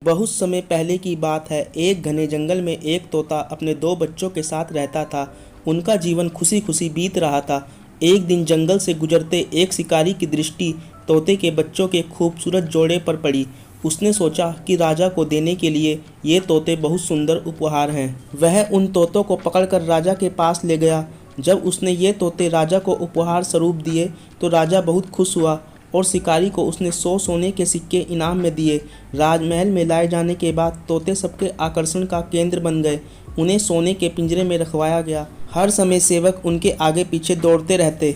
बहुत समय पहले की बात है। एक घने जंगल में एक तोता अपने दो बच्चों के साथ रहता था। उनका जीवन खुशी खुशी बीत रहा था। एक दिन जंगल से गुजरते एक शिकारी की दृष्टि तोते के बच्चों के खूबसूरत जोड़े पर पड़ी। उसने सोचा कि राजा को देने के लिए ये तोते बहुत सुंदर उपहार हैं। वह उन तोतों को पकड़कर राजा के पास ले गया। जब उसने ये तोते राजा को उपहार स्वरूप दिए तो राजा बहुत खुश हुआ और शिकारी को उसने 100 सोने के सिक्के इनाम में दिए। राजमहल में लाए जाने के बाद तोते सबके आकर्षण का केंद्र बन गए। उन्हें सोने के पिंजरे में रखवाया गया। हर समय सेवक उनके आगे पीछे दौड़ते रहते।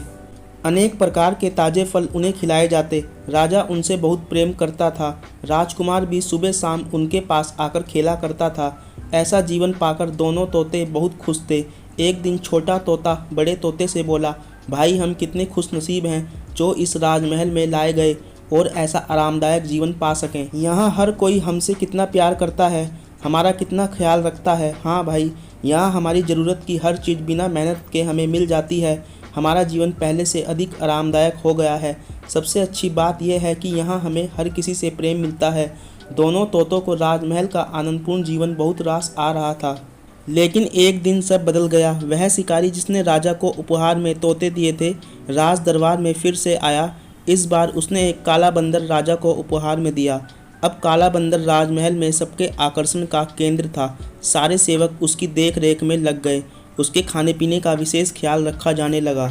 अनेक प्रकार के ताजे फल उन्हें खिलाए जाते। राजा उनसे बहुत प्रेम करता था। राजकुमार भी सुबह शाम उनके पास आकर खेला करता था। ऐसा जीवन पाकर दोनों तोते बहुत खुश थे। एक दिन छोटा तोता बड़े तोते से बोला, भाई हम कितने खुशनसीब हैं जो इस राजमहल में लाए गए और ऐसा आरामदायक जीवन पा सकें। यहाँ हर कोई हमसे कितना प्यार करता है, हमारा कितना ख्याल रखता है। हाँ भाई, यहाँ हमारी ज़रूरत की हर चीज़ बिना मेहनत के हमें मिल जाती है। हमारा जीवन पहले से अधिक आरामदायक हो गया है। सबसे अच्छी बात यह है कि यहाँ हमें हर किसी से प्रेम मिलता है। दोनों तोतों को राजमहल का आनंदपूर्ण जीवन बहुत रास आ रहा था। लेकिन एक दिन सब बदल गया। वह शिकारी जिसने राजा को उपहार में तोते दिए थे, राज दरबार में फिर से आया। इस बार उसने एक काला बंदर राजा को उपहार में दिया। अब काला बंदर राजमहल में सबके आकर्षण का केंद्र था। सारे सेवक उसकी देख रेख में लग गए। उसके खाने पीने का विशेष ख्याल रखा जाने लगा।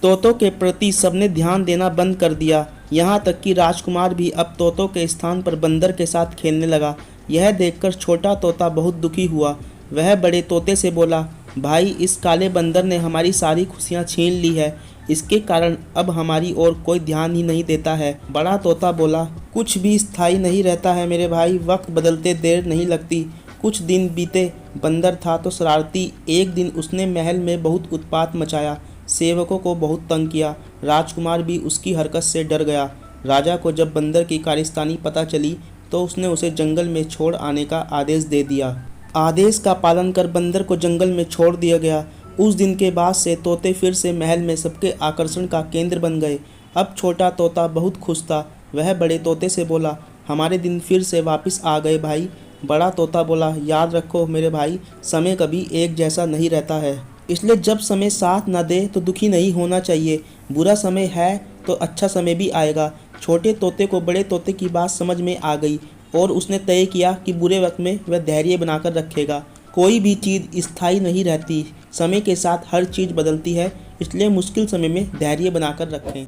तोतों के प्रति सबने ध्यान देना बंद कर दिया। यहाँ तक कि राजकुमार भी अब तोतों के स्थान पर बंदर के साथ खेलने लगा। यह देखकर छोटा तोता बहुत दुखी हुआ। वह बड़े तोते से बोला, भाई इस काले बंदर ने हमारी सारी खुशियाँ छीन ली है। इसके कारण अब हमारी ओर कोई ध्यान ही नहीं देता है। बड़ा तोता बोला, कुछ भी स्थायी नहीं रहता है मेरे भाई, वक्त बदलते देर नहीं लगती। कुछ दिन बीते। बंदर था तो शरारती। एक दिन उसने महल में बहुत उत्पात मचाया, सेवकों को बहुत तंग किया। राजकुमार भी उसकी हरकत से डर गया। राजा को जब बंदर की कारस्तानी पता चली तो उसने उसे जंगल में छोड़ आने का आदेश दे दिया। आदेश का पालन कर बंदर को जंगल में छोड़ दिया गया। उस दिन के बाद से तोते फिर से महल में सबके आकर्षण का केंद्र बन गए। अब छोटा तोता बहुत खुश था। वह बड़े तोते से बोला, हमारे दिन फिर से वापस आ गए भाई। बड़ा तोता बोला, याद रखो मेरे भाई, समय कभी एक जैसा नहीं रहता है, इसलिए जब समय साथ न दे तो दुखी नहीं होना चाहिए। बुरा समय है तो अच्छा समय भी आएगा। छोटे तोते को बड़े तोते की बात समझ में आ गई और उसने तय किया कि बुरे वक्त में वह धैर्य बनाकर रखेगा। कोई भी चीज़ स्थायी नहीं रहती, समय के साथ हर चीज़ बदलती है, इसलिए मुश्किल समय में धैर्य बनाकर रखें।